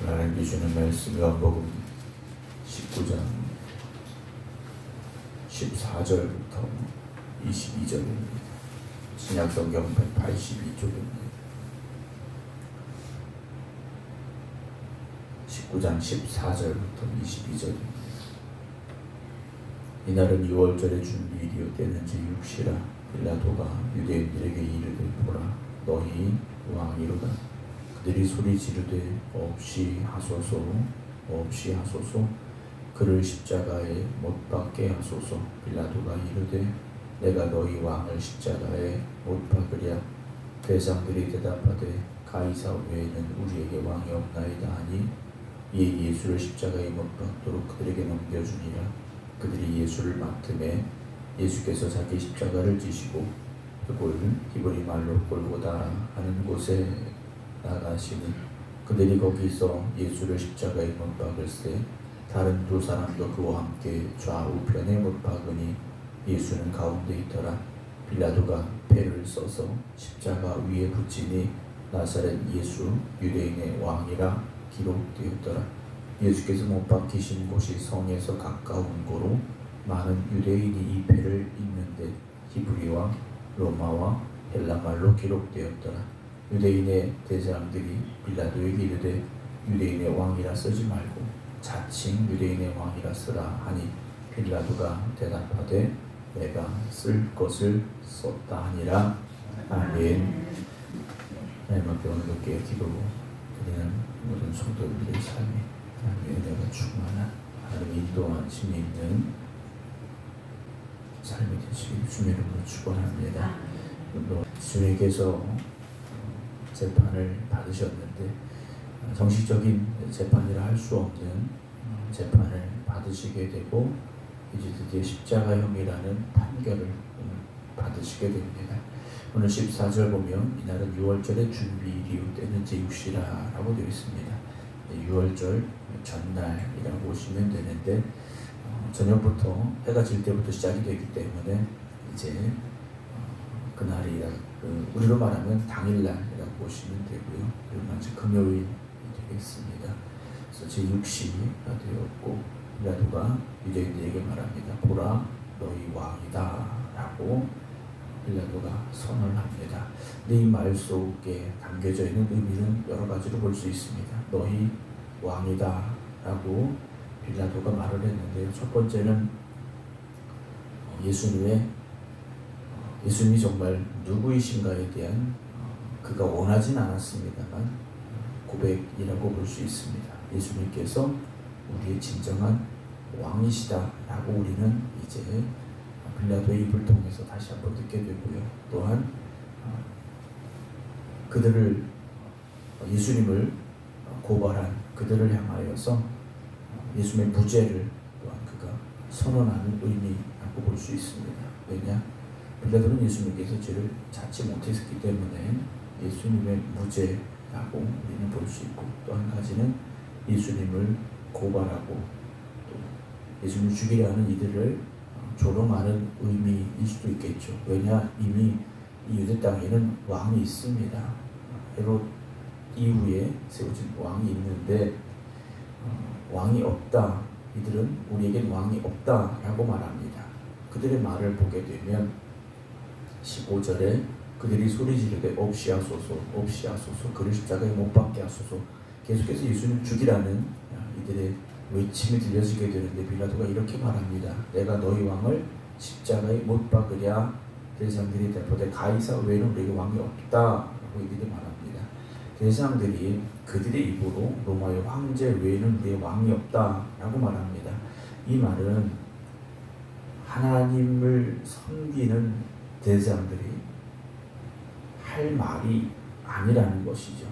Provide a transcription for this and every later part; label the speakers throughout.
Speaker 1: 하나님께 주는 말씀 요한복음 19장 14절부터 22절입니다. 신약성경 182쪽입니다. 19장 14절부터 22절입니다. 이날은 6월절의 준비일이요 때는 제6시라. 빌라도가 유대인들에게 이르되 보라 너희 왕이로다. 그들이 소리 지르되 없이 하소서 없이 하소서 그를 십자가에 못 박게 하소서. 빌라도가 이르되 내가 너희 왕을 십자가에 못 박으랴. 대장들이 대답하되 가이사 외에는 우리에게 왕이 없나이다 하니 이에 예수를 십자가에 못 박도록 그들에게 넘겨주니라. 그들이 예수를 맡음에 예수께서 자기 십자가를 지시고 그곳 히브리 말로 골고다 하는 곳에 나가시니 그들이 거기서 예수를 십자가에 못 박을세 다른 두 사람도 그와 함께 좌우편에 못 박으니 예수는 가운데 있더라. 빌라도가 패를 써서 십자가 위에 붙이니 나사렛 예수 유대인의 왕이라 기록되었더라. 예수께서 못 박히신 곳이 성에서 가까운 고로 많은 유대인이 이 패를 읽는데 히브리와 로마와 헬라말로 기록되었더라. 유대인의 대장들이 빌라도에게 이르되 유대인의 왕이라 쓰지 말고 자칭 유대인의 왕이라 쓰라 하니 빌라도가 대답하되 내가 쓸 것을 썼다 하니라. 아멘. 하나님 앞에 오늘께 기도 드리는 모든 성도들의 삶이 하나님의 은혜가 충만한 하나님의 인도하심이 있는 삶이 되시길 주의 이름으로 축원합니다. 주님께서 재판을 받으셨는데 정식적인 재판이라 할 수 없는 재판을 받으시게 되고 이제 드디어 십자가형이라는 판결을 받으시게 됩니다. 오늘 14절 보면 이날은 6월절의 준비일이요 때는 제6시라라고 되어 있습니다. 6월절 전날이라고 보시면 되는데 저녁부터 해가 질 때부터 시작이 되기 때문에 이제 그날이 우리로 말하면 당일날이라고 보시면 되고요. 그리고 이제 금요일이 되겠습니다. 그래서 제6시가 되었고 빌라도가 유대인들에게 말합니다. 보라 너희 왕이다 라고 빌라도가 선언을 합니다. 근데 이 말 속에 담겨져 있는 의미는 여러 가지로 볼 수 있습니다. 너희 왕이다 라고 빌라도가 말을 했는데요. 첫 번째는 예수님이 정말 누구이신가에 대한 그가 원하진 않았습니다만 고백이라고 볼 수 있습니다. 예수님께서 우리의 진정한 왕이시다 라고 우리는 이제 빌라도의 입을 통해서 다시 한번 듣게 되고요. 또한 그들을 예수님을 고발한 그들을 향하여서 예수님의 무죄를 또한 그가 선언하는 의미라고 볼 수 있습니다. 왜냐? 빌라도는 예수님께서 죄를 찾지 못했기 때문에 예수님의 무죄라고 우리는 볼 수 있고 또 한 가지는 예수님을 고발하고 또 예수님을 죽이려 하는 이들을 조롱하는 의미일 수도 있겠죠. 왜냐? 이미 이 유대 땅에는 왕이 있습니다. 헤롯 이후에 세워진 왕이 있는데 왕이 없다. 이들은 우리에겐 왕이 없다라고 말합니다. 그들의 말을 보게 되면 15절에 그들이 소리 지르되 없이 하소서 없이 하소서 그를 십자가에 못 박게 하소서 계속해서 예수님을 죽이라는 이들의 외침이 들려지게 되는데 빌라도가 이렇게 말합니다. 내가 너희 왕을 십자가에 못 박으랴. 대장들이 대답하되 가이사 외에는 우리에게 왕이 없다라고 이들이 말합니다. 대장들이 그들의 입으로 로마의 황제 외에는 우리의 왕이 없다라고 말합니다. 이 말은 하나님을 섬기는 대장들이 할 말이 아니라는 것이죠.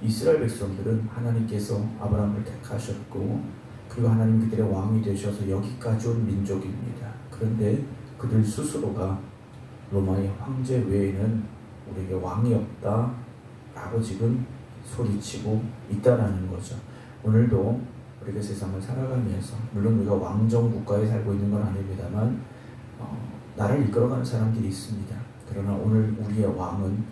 Speaker 1: 이스라엘 백성들은 하나님께서 아브라함을 택하셨고 그리고 하나님 그들의 왕이 되셔서 여기까지 온 민족입니다. 그런데 그들 스스로가 로마의 황제 외에는 우리에게 왕이 없다라고 지금 소리치고 있다라는 거죠. 오늘도 우리가 세상을 살아가면서 물론 우리가 왕정 국가에 살고 있는 건 아닙니다만 나를 이끌어가는 사람들이 있습니다. 그러나 오늘 우리의 왕은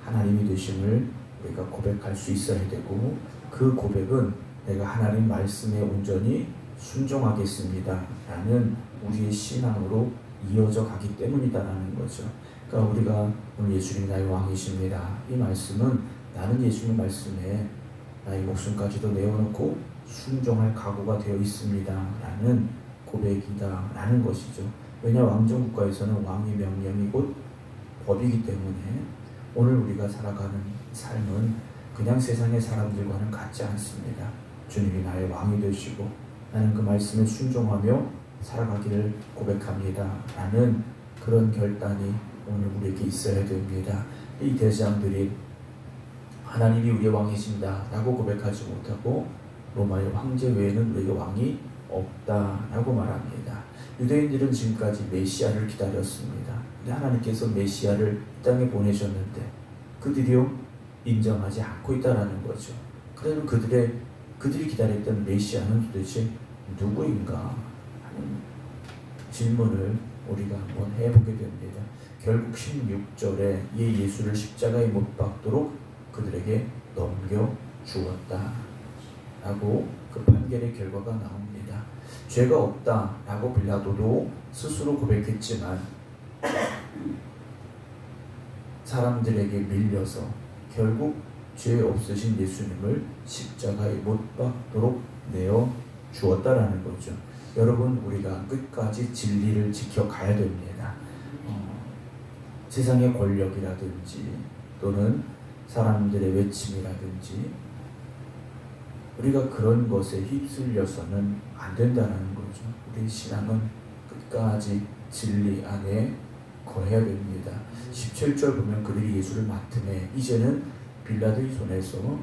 Speaker 1: 하나님이 되심을 우리가 고백할 수 있어야 되고 그 고백은 내가 하나님 말씀에 온전히 순종하겠습니다 라는 우리의 신앙으로 이어져 가기 때문이다라는 거죠. 그러니까 우리가 오늘 예수님 나의 왕이십니다, 이 말씀은 나는 예수님 말씀에 나의 목숨까지도 내어놓고 순종할 각오가 되어 있습니다 라는 고백이다 라는 것이죠. 왜냐, 왕정국가에서는 왕의 명령이 곧 법이기 때문에 오늘 우리가 살아가는 삶은 그냥 세상의 사람들과는 같지 않습니다. 주님이 나의 왕이 되시고 나는 그 말씀에 순종하며 살아가기를 고백합니다 라는 그런 결단이 오늘 우리에게 있어야 됩니다. 이 대제사장들이 하나님이 우리의 왕이신다 라고 고백하지 못하고 로마의 황제 외에는 우리에게 왕이 없다 라고 말합니다. 유대인들은 지금까지 메시아를 기다렸습니다. 근데 하나님께서 메시아를 이 땅에 보내셨는데 그들이요 인정하지 않고 있다라는 거죠. 그러면 그들이 기다렸던 메시아는 도대체 누구인가 하는 질문을 우리가 한번 해보게 됩니다. 결국 16절에 이 예수를 십자가에 못 박도록 그들에게 넘겨주었다 라고 그 판결의 결과가 나옵니다. 죄가 없다 라고 빌라도도 스스로 고백했지만 사람들에게 밀려서 결국 죄 없으신 예수님을 십자가에 못 박도록 내어 주었다라는 거죠. 여러분, 우리가 끝까지 진리를 지켜가야 됩니다. 세상의 권력이라든지 또는 사람들의 외침이라든지 우리가 그런 것에 휩쓸려서는 안 된다는 거죠. 우리 신앙은 끝까지 진리 안에 거해야 됩니다. 17절 보면 그들이 예수를 맡음에 이제는 빌라도의 손에서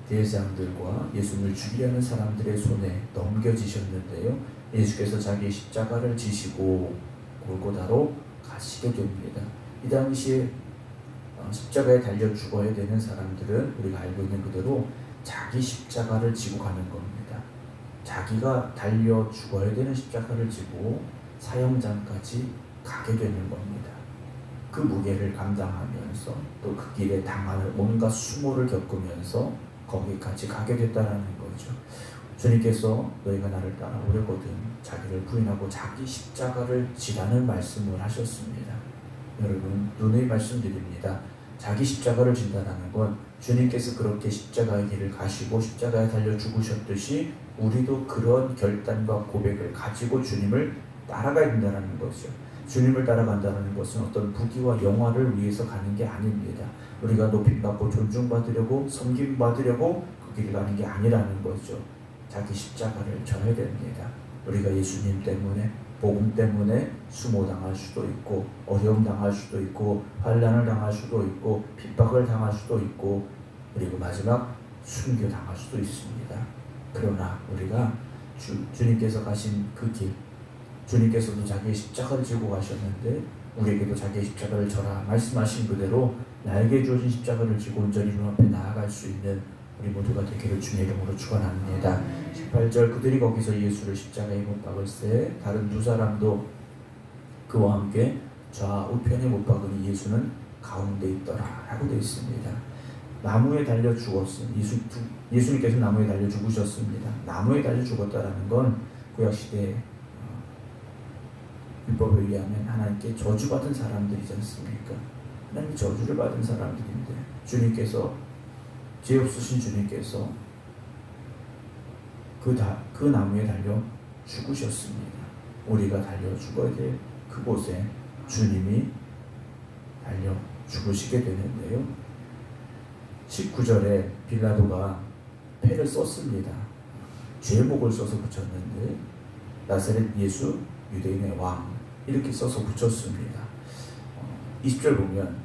Speaker 1: 대제사장들과 예수님을 죽이려는 사람들의 손에 넘겨지셨는데요, 예수께서 자기의 십자가를 지시고 골고다로 가시게 됩니다. 이 당시에 십자가에 달려 죽어야 되는 사람들은 우리가 알고 있는 그대로 자기 십자가를 지고 가는 겁니다. 자기가 달려 죽어야 되는 십자가를 지고 사형장까지 가게 되는 겁니다. 그 무게를 감당하면서 또 그 길에 당하는 온갖 수모를 겪으면서 거기까지 가게 됐다라는 거죠. 주님께서 너희가 나를 따라오려거든 자기를 부인하고 자기 십자가를 지라는 말씀을 하셨습니다. 여러분, 누누이 말씀드립니다. 자기 십자가를 진다라는 건 주님께서 그렇게 십자가의 길을 가시고 십자가에 달려 죽으셨듯이 우리도 그런 결단과 고백을 가지고 주님을 따라가야 된다는 거죠. 주님을 따라간다는 것은 어떤 부귀와 영화를 위해서 가는 게 아닙니다. 우리가 높임받고 존중받으려고 섬김받으려고 그 길을 가는 게 아니라는 거죠. 자기 십자가를 져야 됩니다. 우리가 예수님 때문에, 복음 때문에 수모당할 수도 있고 어려움 당할 수도 있고 환난을 당할 수도 있고 핍박을 당할 수도 있고 그리고 마지막 순교당할 수도 있습니다. 그러나 우리가 주님께서 가신 그 길, 주님께서도 자기의 십자가를 지고 가셨는데 우리에게도 자기의 십자가를 져라 말씀하신 그대로 나에게 주어진 십자가를 지고 온전히 주 앞에 나아갈 수 있는 우리 모두가 되기를 주의 이름으로 축원합니다. 18절 그들이 거기서 예수를 십자가에 못 박을세 다른 두 사람도 그와 함께 좌우편에 못 박으니 예수는 가운데 있더라 라고 되어 있습니다. 나무에 달려 죽었습니다. 예수님께서 나무에 달려 죽으셨습니다. 나무에 달려 죽었다라는 건 구약시대 율법에 의하면 하나님께 저주받은 사람들이지 않습니까? 하나님 저주를 받은 사람들인데 주님께서 죄 없으신 주님께서 그 나무에 달려 죽으셨습니다. 우리가 달려 죽어야 될 그곳에 주님이 달려 죽으시게 되는데요. 19절에 빌라도가 패를 썼습니다. 죄목을 써서 붙였는데 나사렛 예수 유대인의 왕 이렇게 써서 붙였습니다. 20절 보면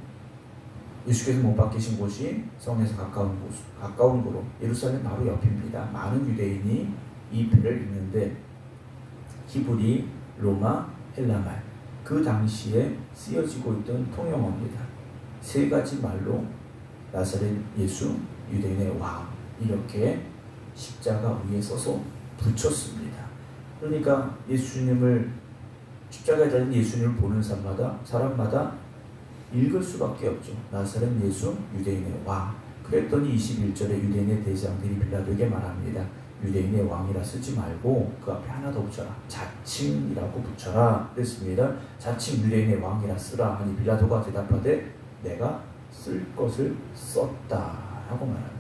Speaker 1: 예수께서 못 박히신 곳이 성에서 가까운 곳으로 예루살렘 바로 옆입니다. 많은 유대인이 이 패를 읽는데 히브리, 로마, 헬라말 그 당시에 쓰여지고 있던 통용어입니다. 세 가지 말로 나사렛 예수 유대인의 왕 이렇게 십자가 위에 써서 붙였습니다. 그러니까 예수님을 십자가에 달린 예수님을 보는 사람마다 읽을 수밖에 없죠. 나사렛 예수 유대인의 왕. 그 그랬더니 21절에 유대인의 대장들이 빌라도에게 말합니다. 유대인의 왕이라 쓰지 말고 그 앞에 하나 더 붙여라. 자칭이라고 붙여라. 그랬습니다. 자칭 유대인의 왕이라 쓰라 하니 빌라도가 대답하되 내가 쓸 것을 썼다라고 말합니다.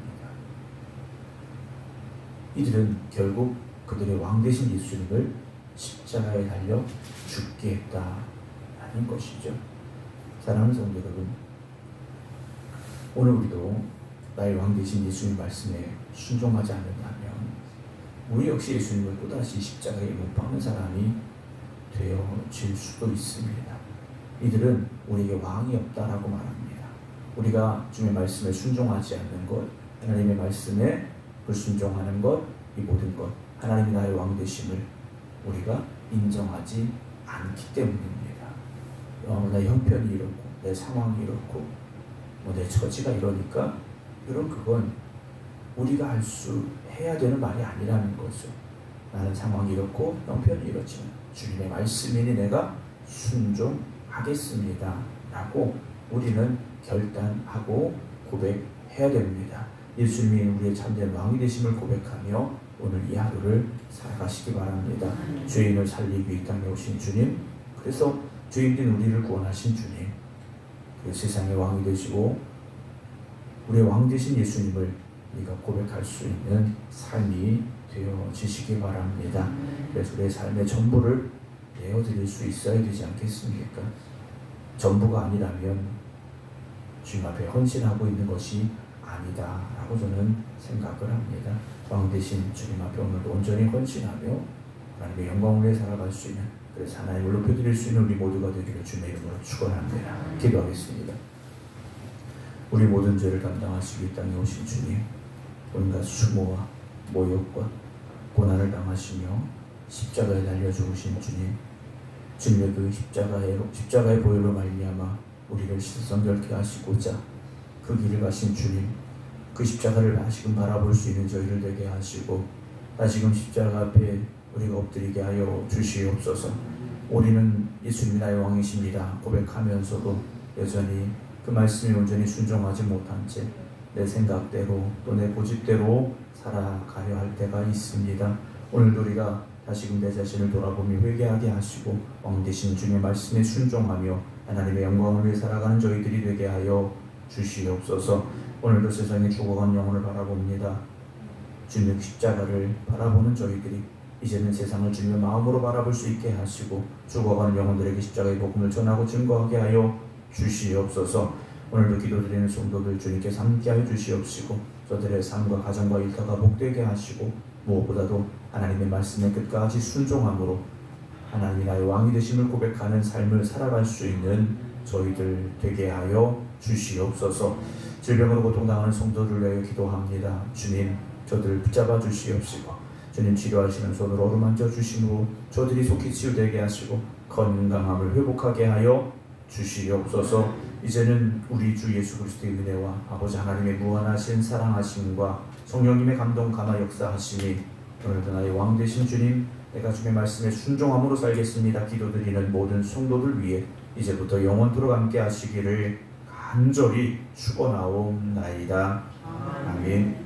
Speaker 1: 이들은 결국 그들의 왕 되신 예수님을 십자가에 달려 죽게 했다라는 것이죠. 사랑하는 성도 여러분, 오늘 우리도 나의 왕 되신 예수님 말씀에 순종하지 않는다면 우리 역시 예수님을 또다시 십자가에 못 박는 사람이 되어질 수도 있습니다. 이들은 우리에게 왕이 없다라고 말합니다. 우리가 주님의 말씀에 순종하지 않는 것, 하나님의 말씀에 불순종하는 것, 이 모든 것, 하나님이 나의 왕 되심을 우리가 인정하지 않기 때문입니다. 내 형편이 이렇고 내 상황이 이렇고 내 처지가 이러니까 여러분 그건 우리가 할 수 해야 되는 말이 아니라는 거죠. 나는 상황이 이렇고 형편이 이렇지만 주님의 말씀이니 내가 순종하겠습니다 라고 우리는 결단하고 고백해야 됩니다. 예수님이 우리의 참된 왕이 되심을 고백하며 오늘 이 하루를 살아가시기 바랍니다. 죄인을 살리기 위해 이 땅에 오신 주님, 그래서 죄인된 우리를 구원하신 주님, 그 세상의 왕이 되시고 우리의 왕 되신 예수님을 우리가 고백할 수 있는 삶이 되어지시기 바랍니다. 그래서 우리의 삶의 전부를 내어드릴 수 있어야 되지 않겠습니까? 전부가 아니라면 주님 앞에 헌신하고 있는 것이 아니다라고 저는 생각을 합니다. 왕 되신 주님 앞에 오늘도 온전히 헌신하며 하나님의 영광을 위해 살아갈 수 있는, 그래서 하나님을 높여드릴 수 있는 우리 모두가 되기를 주님의 이름으로 축원합니다. 기도하겠습니다. 우리 모든 죄를 담당하시기 이 땅에 오신 주님, 온갖 수모와 모욕과 고난을 당하시며 십자가에 달려 죽으신 주님, 주님의 그 십자가의 보혈로 말미암아 우리를 신성결케 하시고자 그 길을 가신 주님, 그 십자가를 다시금 바라볼 수 있는 저희를 되게 하시고 다시금 십자가 앞에 우리가 엎드리게 하여 주시옵소서. 우리는 예수님이 나의 왕이십니다 고백하면서도 여전히 그 말씀에 온전히 순종하지 못한 채 내 생각대로 또 내 고집대로 살아가려 할 때가 있습니다. 오늘도 우리가 다시금 내 자신을 돌아보며 회개하게 하시고 왕 되신 주님의 말씀에 순종하며 하나님의 영광을 위해 살아가는 저희들이 되게 하여 주시옵소서. 오늘도 세상에 죽어가는 영혼을 바라봅니다. 주님의 십자가를 바라보는 저희들이 이제는 세상을 주님의 마음으로 바라볼 수 있게 하시고 죽어가는 영혼들에게 십자가의 복음을 전하고 증거하게 하여 주시옵소서. 오늘도 기도드리는 성도들 주님께서 함께하여 주시옵시고 저들의 삶과 가정과 일터가 복되게 하시고 무엇보다도 하나님의 말씀에 끝까지 순종함으로 하나님이 나의 왕이 되심을 고백하는 삶을 살아갈 수 있는 저희들 되게 하여 주시옵소서. 질병으로 고통당하는 성도들 위하여 기도합니다. 주님, 저들을 붙잡아 주시옵시고 주님 치료하시는 손으로 어루만져 주심으로 저들이 속히 치유되게 하시고 건강함을 회복하게 하여 주시옵소서. 이제는 우리 주 예수 그리스도의 은혜와 아버지 하나님의 무한하신 사랑하심과 성령님의 감동 감화 역사하심이 오늘도 나의 왕 되신 주님, 내가 주님의 말씀에 순종함으로 살겠습니다 기도드리는 모든 성도들 위해 이제부터 영원토록 함께 하시기를 간절히 축원하옵나이다. 아멘.